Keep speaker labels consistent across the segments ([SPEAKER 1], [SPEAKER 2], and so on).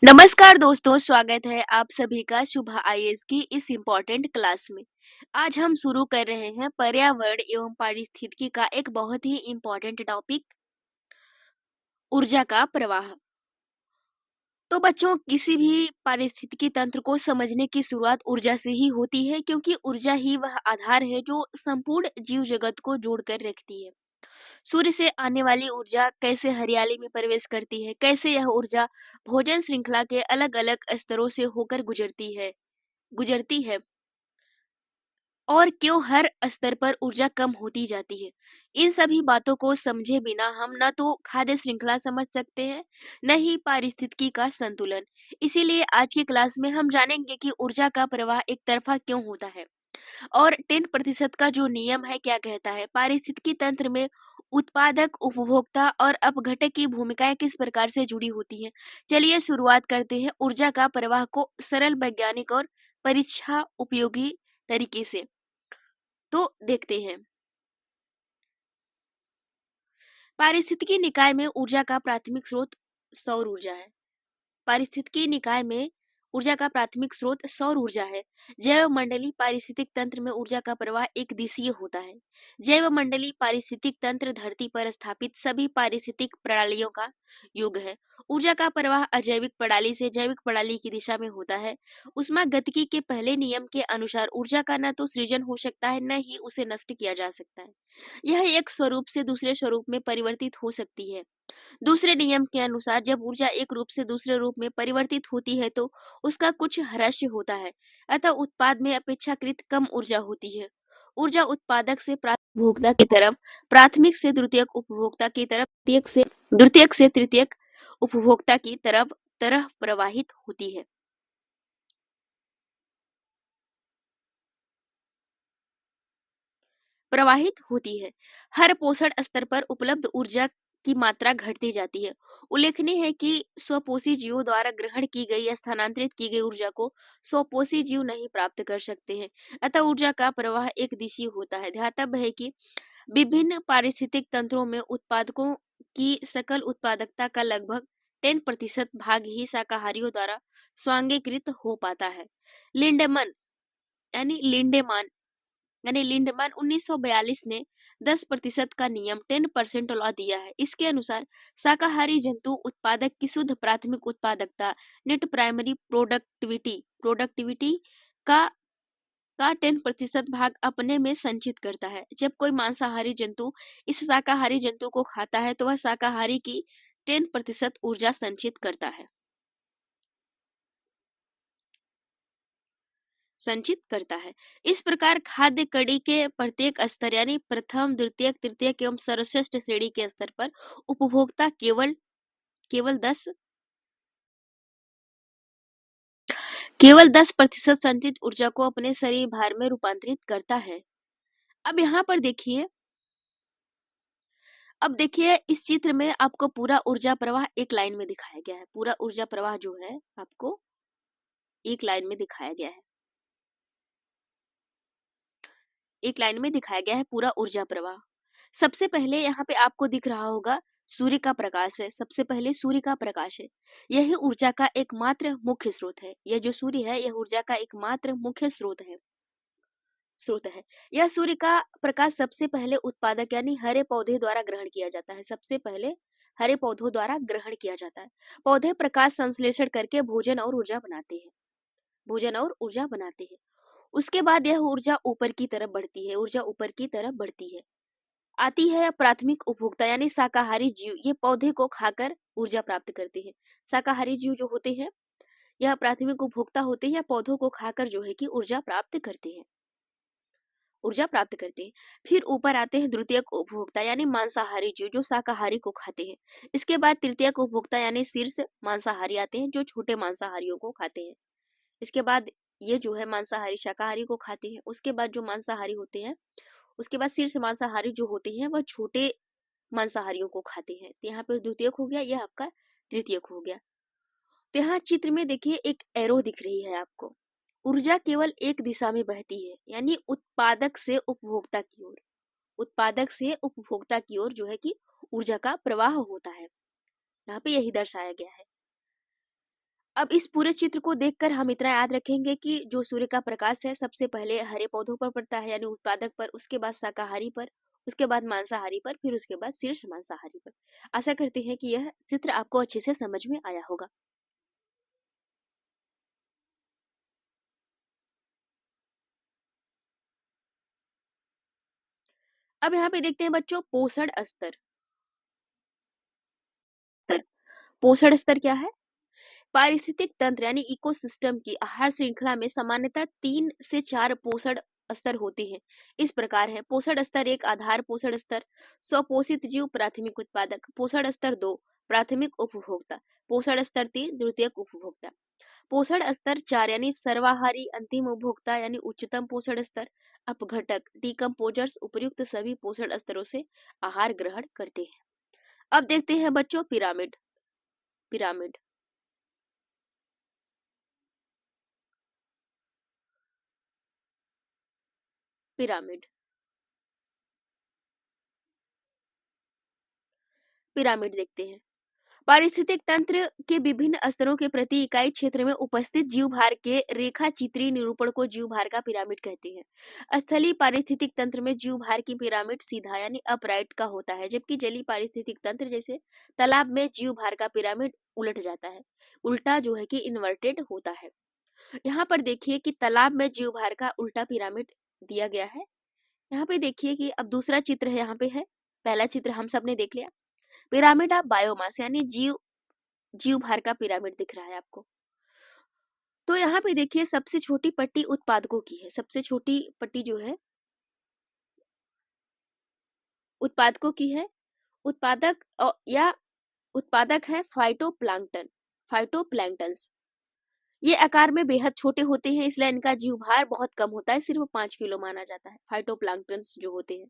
[SPEAKER 1] नमस्कार दोस्तों, स्वागत है आप सभी का शुभ आईएएस की इस इम्पोर्टेंट क्लास में। आज हम शुरू कर रहे हैं पर्यावरण एवं पारिस्थितिकी का एक बहुत ही इम्पोर्टेंट टॉपिक, ऊर्जा का प्रवाह। तो बच्चों, किसी भी पारिस्थितिकी तंत्र को समझने की शुरुआत ऊर्जा से ही होती है, क्योंकि ऊर्जा ही वह आधार है जो संपूर्ण जीव जगत को जोड़कर रखती है। सूर्य से आने वाली ऊर्जा कैसे हरियाली में प्रवेश करती है, कैसे यह ऊर्जा भोजन श्रृंखला के अलग-अलग स्तरों से होकर गुजरती है और क्यों हर स्तर पर ऊर्जा कम होती जाती है। इन सभी बातों को समझे बिना हम न तो खाद्य श्रृंखला समझ सकते हैं, न ही पारिस्थितिकी का संतुलन। इसीलिए आज की क्लास में हम जानेंगे कि ऊर्जा का प्रवाह एक तरफा क्यों होता है और 10% का जो नियम है क्या कहता है। पारिस्थितिकी तंत्र में उत्पादक, उपभोक्ता और अपघटक की भूमिकाएं किस प्रकार से जुड़ी होती हैं। चलिए शुरुआत करते हैं ऊर्जा का प्रवाह को सरल, वैज्ञानिक और परीक्षा उपयोगी तरीके से। तो देखते हैं। पारिस्थितिकी निकाय में ऊर्जा का प्राथमिक स्रोत सौर ऊर्जा है। पारिस्थितिकी निकाय में ऊर्जा का प्राथमिक स्रोत सौर ऊर्जा है। जैव मंडलीय पारिस्थितिक तंत्र में ऊर्जा का प्रवाह एक दिशीय होता है। जैव मंडलीय पारिस्थितिक तंत्र धरती पर स्थापित सभी पारिस्थितिक प्रणालियों का युग है। ऊर्जा का प्रवाह अजैविक प्रणाली से जैविक प्रणाली की दिशा में होता है। ऊष्मागतिकी के पहले नियम के अनुसार ऊर्जा का न तो सृजन हो सकता है, न ही उसे नष्ट किया जा सकता है। यह एक स्वरूप से दूसरे स्वरूप में परिवर्तित हो सकती है। दूसरे नियम के अनुसार जब ऊर्जा एक रूप से दूसरे रूप में परिवर्तित होती है तो उसका कुछ ह्रास होता है, अतः उत्पाद में अपेक्षाकृत कम ऊर्जा होती है। ऊर्जा उत्पादक से उपभोक्ता की तरफ, प्राथमिक से द्वितीयक उपभोक्ता की तरफ, द्वितीयक से तृतीयक उपभोक्ता की तरह प्रवाहित होती है। प्रवाहित होती है। हर पोषण स्तर पर उपलब्ध ऊर्जा की मात्रा घटती जाती है। उल्लेखनीय है कि स्वपोषी जीवों द्वारा ग्रहण की गई या स्थानांतरित की गई ऊर्जा को स्वपोषी जीव नहीं प्राप्त कर सकते हैं। अतः ऊर्जा का प्रवाह एक दिशीय होता है। ध्यातव्य है कि विभिन्न पारिस्थितिक तंत्रों में उत्पादकों की सकल उत्पादकता का लगभग 10% भाग ही शाकाहारियों द्वारा स्वांगीकृत हो पाता है। लिंडमन यानी लिंडेमान यानी लिंडमैन 1942 ने 10% का नियम 10% लॉ दिया है। इसके अनुसार शाकाहारी जंतु उत्पादक की शुद्ध प्राथमिक उत्पादकता, नेट प्राइमरी प्रोडक्टिविटी का 10% भाग अपने में संचित करता है। जब कोई मांसाहारी जंतु इस शाकाहारी जंतु को खाता है तो वह शाकाहारी की 10% ऊर्जा संचित करता है। इस प्रकार खाद्य कड़ी के प्रत्येक स्तर यानी प्रथम, द्वितीयक, तृतीयक एवं सर्वश्रेष्ठ श्रेणी के स्तर पर उपभोक्ता केवल 10 केवल 10% संचित ऊर्जा को अपने शरीर भार में रूपांतरित करता है। अब यहाँ पर देखिए, अब देखिए इस चित्र में आपको पूरा ऊर्जा प्रवाह एक लाइन में दिखाया गया है। पूरा ऊर्जा प्रवाह जो है आपको एक लाइन में दिखाया गया है। एक लाइन में दिखाया गया है पूरा ऊर्जा प्रवाह। सबसे पहले यहाँ पे आपको दिख रहा होगा सूर्य का प्रकाश है। सबसे पहले सूर्य का प्रकाश है। यही ऊर्जा का एकमात्र मुख्य स्रोत है। यह जो सूर्य है यह ऊर्जा का एकमात्र मुख्य स्रोत है। यह सूर्य का प्रकाश सबसे पहले उत्पादक यानी हरे पौधे द्वारा ग्रहण किया जाता है। सबसे पहले हरे पौधों द्वारा ग्रहण किया जाता है। पौधे प्रकाश संश्लेषण करके भोजन और ऊर्जा बनाते हैं। उसके बाद यह ऊर्जा ऊपर की तरफ बढ़ती है। आती है प्राथमिक उपभोक्ता यानी शाकाहारी जीव। ये पौधे को खाकर ऊर्जा प्राप्त करते हैं। शाकाहारी जीव जो होते हैं यह प्राथमिक उपभोक्ता होते हैं या पौधों को खाकर जो है कि ऊर्जा प्राप्त करते हैं। फिर ऊपर आते हैं द्वितीयक उपभोक्ता यानी मांसाहारी जीव जो शाकाहारी को खाते हैं। इसके बाद तृतीयक उपभोक्ता यानी शीर्ष मांसाहारी आते हैं जो छोटे मांसाहारियों को खाते हैं। इसके बाद ये जो है मांसाहारी शाकाहारी को खाते हैं। उसके बाद जो मांसाहारी होते हैं, उसके बाद शीर्ष मांसाहारी जो होते हैं वह छोटे मांसाहारियों को खाते हैं। तो यहाँ पर द्वितीयक हो गया, यह आपका तृतीयक हो गया। तो यहाँ चित्र में देखिए एक एरो दिख रही है आपको। ऊर्जा केवल एक दिशा में बहती है यानी उत्पादक से उपभोक्ता की ओर जो है कि ऊर्जा का प्रवाह होता है। यहाँ पे यही दर्शाया गया है। अब इस पूरे चित्र को देखकर हम इतना याद रखेंगे कि जो सूर्य का प्रकाश है सबसे पहले हरे पौधों पर पड़ता है यानी उत्पादक पर, उसके बाद शाकाहारी पर, उसके बाद मांसाहारी पर, फिर उसके बाद शीर्ष मांसाहारी पर। आशा करते हैं कि यह चित्र आपको अच्छे से समझ में आया होगा। अब यहाँ पे देखते हैं बच्चों पोषण स्तर। पोषण स्तर क्या है? पारिस्थितिक तंत्र यानी इकोसिस्टम की आहार श्रृंखला में सामान्यतः 3 से 4 पोषण स्तर होते हैं। इस प्रकार है पोषण स्तर 1 आधार पोषण स्तर, स्वपोषित जीव प्राथमिक उत्पादक, पोषण स्तर 2 प्राथमिक उपभोक्ता, पोषण स्तर 3 द्वितीयक उपभोक्ता, पोषण स्तर 4 यानी सर्वाहारी अंतिम उपभोक्ता यानी उच्चतम पोषण स्तर, अपघटक डिकम्पोजर्स उपयुक्त सभी पोषण स्तरों से आहार ग्रहण करते हैं। अब देखते हैं बच्चों पिरामिड। पिरामिड पिरामिड पिरामिड देखते हैं। पारिस्थितिक तंत्र के विभिन्न स्तरों के प्रति इकाई क्षेत्र में उपस्थित जीव भार के रेखा चित्रीय निरूपण को जीव भार का पिरामिड कहते हैं। स्थलीय पारिस्थितिक तंत्र में जीव भार की पिरामिड सीधा यानी अपराइट का होता है, जबकि जलीय पारिस्थितिक तंत्र जैसे तालाब में जीव भार का पिरामिड उलट जाता है, उल्टा जो है कि इन्वर्टेड होता है। यहाँ पर देखिए कि तालाब में जीव भार का उल्टा पिरामिड दिया गया है। यहाँ पे देखिए कि अब दूसरा चित्र है, यहाँ पे है। पहला चित्र हम सबने देख लिया। पिरामिड ऑफ बायोमास यानी जीव जीव भार का पिरामिड दिख रहा है आपको। तो यहाँ पे देखिए सबसे छोटी पट्टी उत्पादकों की है। सबसे छोटी पट्टी जो है उत्पादकों की है। उत्पादक या उत्पादक है फाइटोप्लैंक्टन, फाइटोप्लैंक्टन्स। ये आकार में बेहद छोटे होते हैं, इसलिए इनका जीव भार बहुत कम होता है, सिर्फ 5 किलो माना जाता है। फाइटोप्लैंक्टन्स जो होते हैं।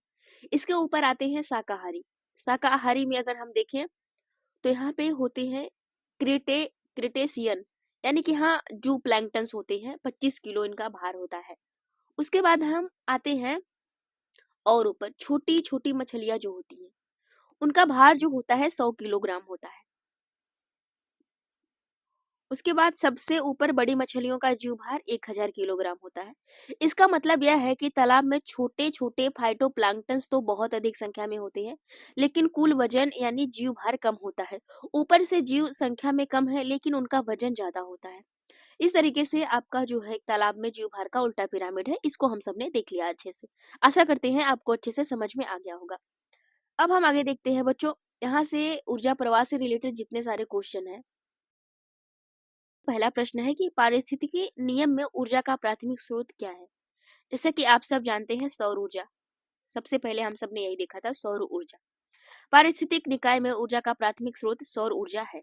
[SPEAKER 1] इसके ऊपर आते हैं शाकाहारी। शाकाहारी में अगर हम देखें तो यहाँ पे होते हैं क्रिटेशियन यानी कि हाँ जू प्लैंक्टन्स होते हैं, 25 किलो इनका भार होता है। उसके बाद हम आते हैं और ऊपर छोटी छोटी मछलियां जो होती हैं उनका भार जो होता है 100 किलोग्राम होता है। उसके बाद सबसे ऊपर बड़ी मछलियों का जीव भार 1000 किलोग्राम होता है। इसका मतलब यह है कि तालाब में छोटे छोटे फाइटोप्लैंक्टन्स तो बहुत अधिक संख्या में होते हैं, लेकिन कुल वजन यानी जीव भार कम होता है। ऊपर से जीव संख्या में कम है लेकिन उनका वजन ज्यादा होता है। इस तरीके से आपका जो है तालाब में जीव भार का उल्टा पिरामिड है। इसको हम सबने देख लिया अच्छे से। आशा करते हैं आपको अच्छे से समझ में आ गया होगा। अब हम आगे देखते हैं बच्चों। यहाँ से ऊर्जा प्रवाह से रिलेटेड जितने सारे क्वेश्चन है। पहला प्रश्न है कि पारिस्थितिकी नियम में ऊर्जा का प्राथमिक स्रोत क्या है? जैसे कि आप सब जानते हैं सौर ऊर्जा। सबसे पहले हम सबने यही देखा था, सौर ऊर्जा। पारिस्थितिक निकाय में ऊर्जा का प्राथमिक स्रोत सौर ऊर्जा है।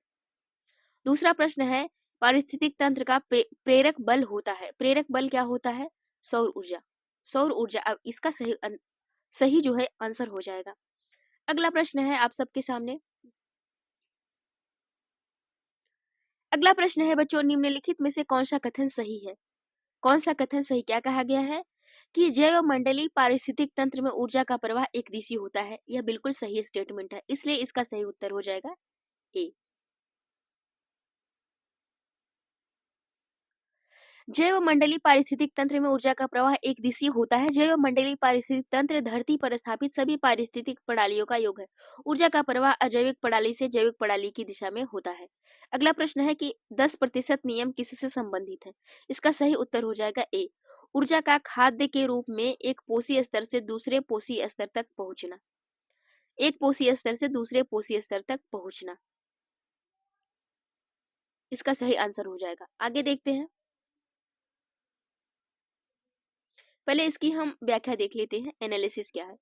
[SPEAKER 1] दूसरा प्रश्न है पारिस्थितिक तंत्र का प्रेरक बल होता है। प्रेरक बल क्या होता है? सौर ऊर्जा। सौर ऊर्जा। अब इसका सही जो है आंसर हो जाएगा। अगला प्रश्न है आप सबके सामने। अगला प्रश्न है बच्चों निम्नलिखित में से कौन सा कथन सही है? कौन सा कथन सही? क्या कहा गया है कि जैव मंडलीय पारिस्थितिक तंत्र में ऊर्जा का प्रवाह एक दिशी होता है। यह बिल्कुल सही स्टेटमेंट है, इसलिए इसका सही उत्तर हो जाएगा ए। जैव मंडलीय पारिस्थितिक तंत्र में ऊर्जा का प्रवाह एक दिशीय होता है। जैव मंडलीय पारिस्थितिक तंत्र धरती पर स्थापित सभी पारिस्थितिक प्रणालियों का योग है। ऊर्जा का प्रवाह अजैविक प्रणाली से जैविक प्रणाली की दिशा में होता है। अगला प्रश्न है कि 10% नियम किससे संबंधित है? इसका सही उत्तर हो जाएगा ए। ऊर्जा का खाद्य के रूप में एक पोषी स्तर से दूसरे पोषी स्तर तक पहुंचना। एक पोषी स्तर से दूसरे पोषी स्तर तक पहुंचना, इसका सही आंसर हो जाएगा। आगे देखते हैं। पहले इसकी हम व्याख्या देख लेते हैं, एनालिसिस क्या है।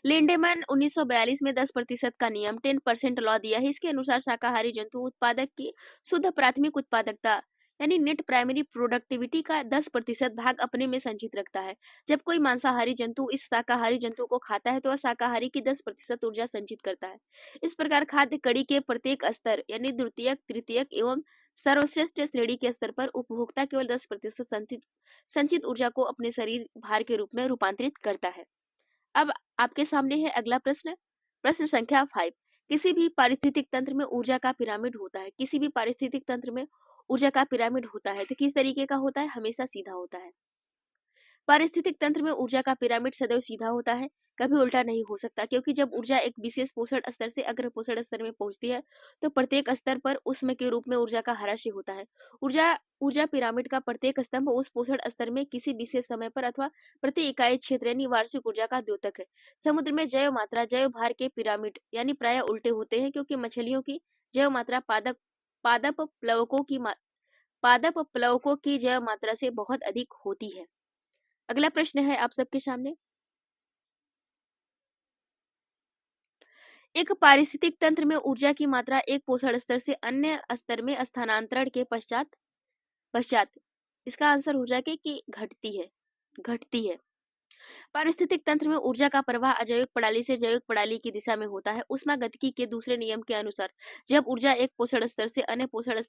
[SPEAKER 1] लिंडेमैन 1942 में 10% का नियम 10% लॉ दिया है। इसके अनुसार शाकाहारी जंतु उत्पादक की शुद्ध प्राथमिक उत्पादकता यानी नेट प्राइमरी प्रोडक्टिविटी का 10% भाग अपने में संचित रखता है। जब कोई मांसाहारी जंतु इस शाकाहारी जंतु को खाता है तो वह शाकाहारी की 10% ऊर्जा संचित करता है। इस प्रकार खाद्य कड़ी के प्रत्येक स्तर यानी द्वितीयक तृतीयक एवं सर्वश्रेष्ठ श्रेणी के स्तर पर उपभोक्ता केवल 10% संचित ऊर्जा को अपने शरीर भार के रूप में रूपांतरित करता है। अब आपके सामने है अगला प्रश्न। प्रश्न संख्या 5। किसी भी पारिस्थितिक तंत्र में ऊर्जा का पिरामिड होता है। किसी भी पारिस्थितिक तंत्र में ऊर्जा का पिरामिड होता है तो किस तरीके का होता है? हमेशा सीधा होता है। पारिस्थितिक तंत्र में ऊर्जा का पिरामिड सदैव सीधा होता है, कभी उल्टा नहीं हो सकता, क्योंकि जब ऊर्जा एक विशेष पोषण स्तर से अग्र पोषण स्तर में पहुंचती है तो प्रत्येक स्तर पर उष्म के रूप में ऊर्जा का हराशय होता है। ऊर्जा ऊर्जा पिरामिड का प्रत्येक स्तंभ उस पोषण स्तर में किसी विशेष समय पर अथवा प्रति इकाई क्षेत्र यानी वार्षिक ऊर्जा का द्योतक है। समुद्र में जैव मात्रा जैव भार के पिरामिड यानी प्राय उल्टे होते हैं, क्योंकि मछलियों की जैव मात्रा पादप प्लवकों की जैव मात्रा से बहुत अधिक होती है। अगला प्रश्न है आप सबके सामने। एक पारिस्थितिक तंत्र में ऊर्जा की मात्रा एक पोषण स्तर से अन्य स्तर में स्थानांतरण के पश्चात पश्चात इसका आंसर हो जाएगा कि घटती है। पारिस्थितिक तंत्र में ऊर्जा का प्रवाह अजैविक प्रणाली से जैविक प्रणाली की दिशा में होता है। ऊष्मागतिकी के दूसरे नियम के अनुसार जब ऊर्जा एक पोषण स्तर से अन्य पोषण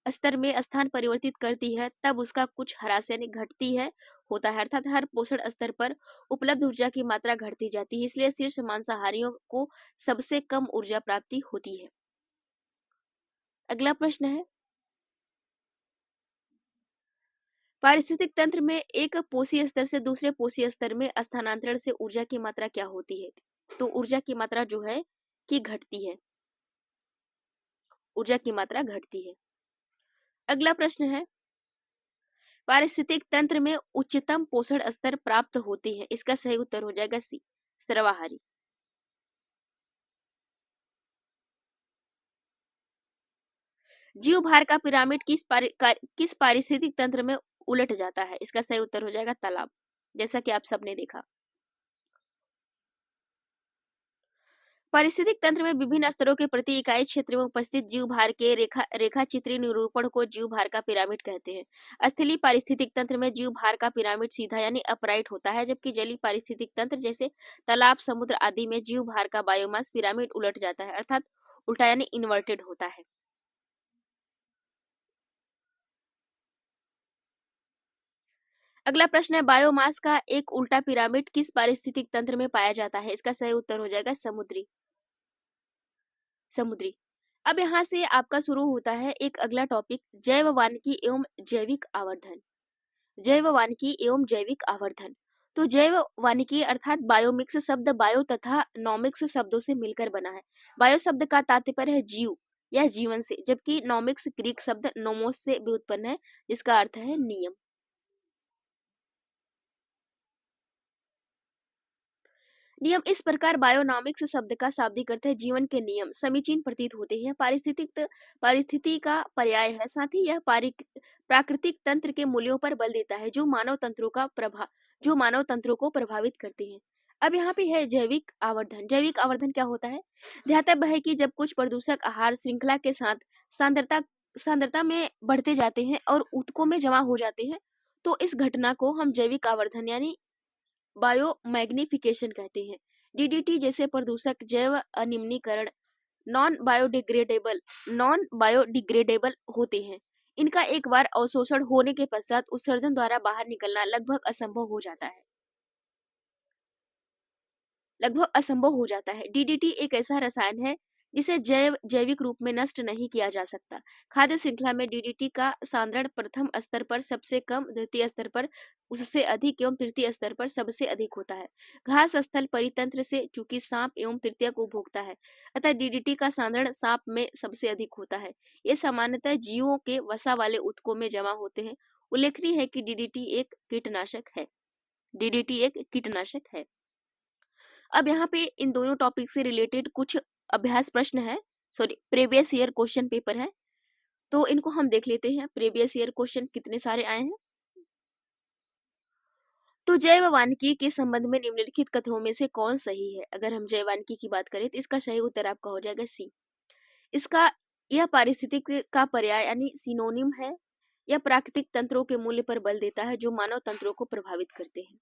[SPEAKER 1] स्तर में स्थान परिवर्तित करती है तब उसका कुछ ह्रास यानी घटती है होता है, अर्थात हर पोषण स्तर पर उपलब्ध ऊर्जा की मात्रा घटती जाती है। इसलिए शीर्ष मांसाहारियों को सबसे कम ऊर्जा प्राप्ति होती है। अगला प्रश्न है, पारिस्थितिक तंत्र में एक पोषी स्तर से दूसरे पोषी स्तर में स्थानांतरण से ऊर्जा की मात्रा क्या होती है? तो ऊर्जा की मात्रा जो है कि घटती है, ऊर्जा की मात्रा घटती है। अगला प्रश्न है, पारिस्थितिक तंत्र में उच्चतम पोषण स्तर प्राप्त होते हैं। इसका सही उत्तर हो जाएगा सी, सर्वाहारी। जीव भार का पिरामिड किस पारिस्थितिक तंत्र में उलट जाता है? इसका सही उत्तर हो जाएगा तालाब, जैसा कि आप सबने देखा। पारिस्थितिक तंत्र में विभिन्न स्तरों के प्रति इकाई क्षेत्र में उपस्थित जीव भार के रेखा चित्रीय निरूपण को जीव भार का पिरामिड कहते हैं। स्थलीय पारिस्थितिक तंत्र में जीव भार का पिरामिड सीधा यानी अपराइट होता है, जबकि जलीय पारिस्थितिक तंत्र जैसे तालाब, समुद्र आदि में जीव भार का बायोमास पिरामिड उलट जाता है, अर्थात उल्टा यानी इन्वर्टेड होता है। अगला प्रश्न है, बायोमास का एक उल्टा पिरामिड किस पारिस्थितिक तंत्र में पाया जाता है? इसका सही उत्तर हो जाएगा समुद्री। अब यहाँ से आपका शुरू होता है एक अगला टॉपिक, जैव वानिकी एवं जैविक आवर्धन। जैव वानिकी एवं जैविक आवर्धन। तो जैव वानिकी अर्थात बायोमिक्स शब्द बायो तथा नॉमिक्स शब्दों से मिलकर बना है। बायो शब्द का तात्पर्य है जीव या जीवन से, जबकि नॉमिक्स ग्रीक शब्द नोमोस से व्युत्पन्न है, जिसका अर्थ है नियम। नियम इस प्रकार बायोनॉमिक्स शब्द का शाब्दिक अर्थ है जीवन के नियम, समीचीन प्रतीत होते हैं। पारिस्थिति का पर्याय है, साथ ही यह प्राकृतिक तंत्र के मूल्यों पर बल देता है जो मानव तंत्रों को प्रभावित करते हैं। अब यहाँ पे है जैविक आवर्धन। जैविक आवर्धन क्या होता है? ध्यातव्य है कि जब कुछ प्रदूषक आहार श्रृंखला के साथ सांद्रता में बढ़ते जाते हैं और ऊतकों में जमा हो जाते हैं, तो इस घटना को हम जैविक आवर्धन यानी बायोमैग्निफिकेशन कहते हैं। डीडीटी जैसे प्रदूषक जैव अनिम्नीकरण नॉन बायोडिग्रेडेबल होते हैं। इनका एक बार अवशोषण होने के पश्चात उत्सर्जन द्वारा बाहर निकलना लगभग असंभव हो जाता है। डीडीटी एक ऐसा रसायन है जिसे जैविक रूप में नष्ट नहीं किया जा सकता। खाद्य श्रृंखला में डीडीटी का सांद्रण प्रथम स्तर पर सबसे कम, द्वितीय स्तर पर उससे अधिक एवं तृतीय स्तर पर सबसे अधिक होता है। घास स्थल परितंत्र से चूंकि सांप एवं तृतीयक उपभोक्ता है, अतः डीडीटी का सांद्रण सांप में सबसे अधिक होता है। ये सामान्यतः जीवों के वसा वाले ऊतकों में जमा होते हैं। उल्लेखनीय है कि डीडीटी एक कीटनाशक है। अब यहाँ पे इन दोनों टॉपिक से रिलेटेड कुछ अभ्यास प्रश्न है, प्रीवियस ईयर क्वेश्चन पेपर है, तो इनको हम देख लेते हैं। प्रीवियस ईयर क्वेश्चन कितने सारे आए हैं। तो जैव वानिकी के संबंध में निम्नलिखित कथनों में से कौन सही है? अगर हम जैव वानिकी की बात करें तो इसका सही उत्तर आपका हो जाएगा सी। यह पारिस्थितिक का पर्याय यानी सिनोनिम है। यह प्राकृतिक तंत्रों के मूल्य पर बल देता है जो मानव तंत्रों को प्रभावित करते हैं।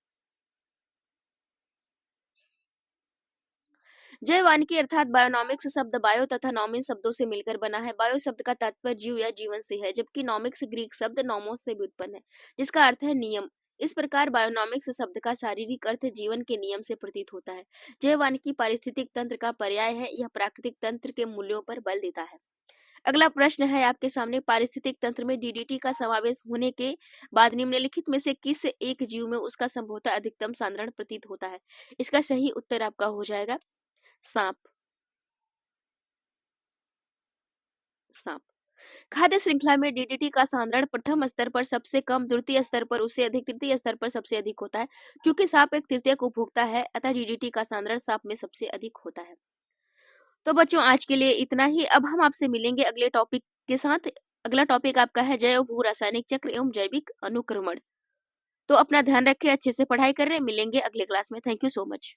[SPEAKER 1] जैव वानिकी अर्थात बायोनॉमिक्स शब्द बायो तथा नॉमिन शब्दों से मिलकर बना है। बायो शब्द का तात्पर्य जीव या जीवन से है, जबकि नॉमिक्स ग्रीक शब्द नोमोस से व्युत्पन्न है, जिसका अर्थ है नियम। इस प्रकार बायोनॉमिक्स शब्द का शारीरिक अर्थ जीवन के नियम से प्रतीत होता है। जैव वानिकी पारिस्थितिक तंत्र का पर्याय है। यह प्राकृतिक तंत्र के मूल्यों पर बल देता है। अगला प्रश्न है आपके सामने, पारिस्थितिक तंत्र में डीडीटी का समावेश होने के बाद निम्नलिखित में से किस एक जीव में उसका संभवतः अधिकतम सांद्रण प्रतीत होता है? इसका सही उत्तर आपका हो जाएगा सांप। सांप। खाद्य श्रृंखला में डीडीटी का सांद्रण प्रथम स्तर पर सबसे कम, द्वितीय स्तर पर उससे अधिक, तृतीय स्तर पर सबसे अधिक होता है। चूंकि सांप एक तृतीयक उपभोक्ता है, अतः डीडीटी का सांद्रण सांप में सबसे अधिक होता है। तो बच्चों आज के लिए इतना ही। अब हम आपसे मिलेंगे अगले टॉपिक के साथ। अगला टॉपिक आपका है जैव भू रासायनिक चक्र एवं जैविक अनुक्रमण। तो अपना ध्यान रखें, अच्छे से पढ़ाई करें। मिलेंगे अगले क्लास में। Thank you so much.